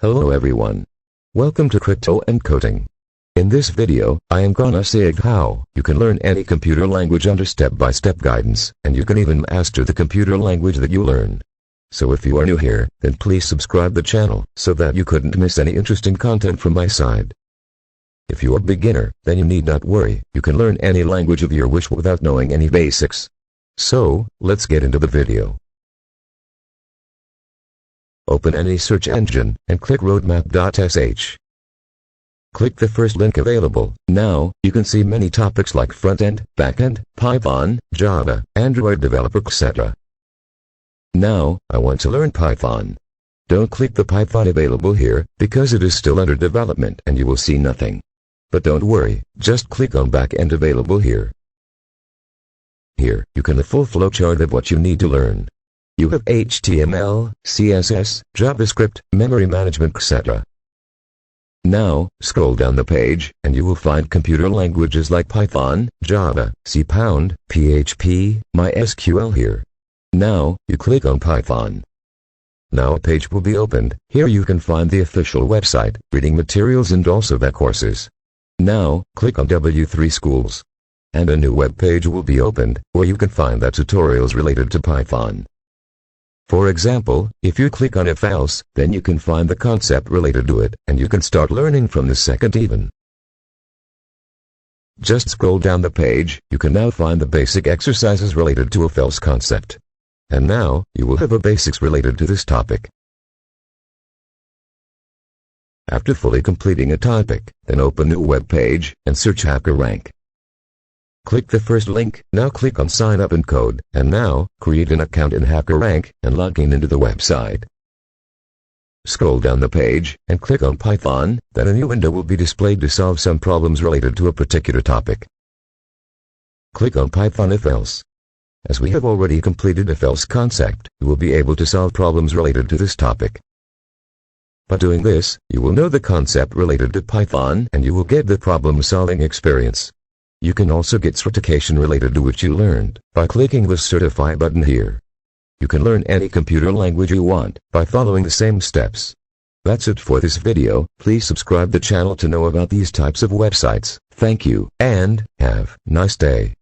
Hello everyone. Welcome to Crypto and Coding. In this video, I am gonna say how you can learn any computer language under step-by-step guidance, and you can even master the computer language that you learn. So if you are new here, then please subscribe the channel, so that you couldn't miss any interesting content from my side. If you are a beginner, then you need not worry, you can learn any language of your wish without knowing any basics. So, let's get into the video. Open any search engine, and click roadmaps.sh. Click the first link available. Now, you can see many topics like front-end, back-end, Python, Java, Android developer, etc. Now, I want to learn Python. Don't click the Python available here, because it is still under development and you will see nothing. But don't worry, just click on back-end available here. Here, you can have a full flowchart of what you need to learn. You have HTML, CSS, JavaScript, memory management, etc. Now, scroll down the page, and you will find computer languages like Python, Java, C#, PHP, MySQL here. Now, you click on Python. Now a page will be opened. Here you can find the official website, reading materials and also the courses. Now, click on W3 Schools. And a new web page will be opened, where you can find the tutorials related to Python. For example, if you click on if else, then you can find the concept related to it, and you can start learning from the second even. Just scroll down the page, you can now find the basic exercises related to if else concept. And now, you will have a basics related to this topic. After fully completing a topic, then open new web page, and search HackerRank. Click the first link. Now click on Sign Up and Code, and now, create an account in HackerRank, and log in into the website. Scroll down the page, and click on Python, then a new window will be displayed to solve some problems related to a particular topic. Click on Python if else. As we have already completed if else concept, you will be able to solve problems related to this topic. By doing this, you will know the concept related to Python, and you will get the problem-solving experience. You can also get certification related to what you learned, by clicking the Certify button here. You can learn any computer language you want, by following the same steps. That's it for this video. Please subscribe the channel to know about these types of websites. Thank you, and have a nice day.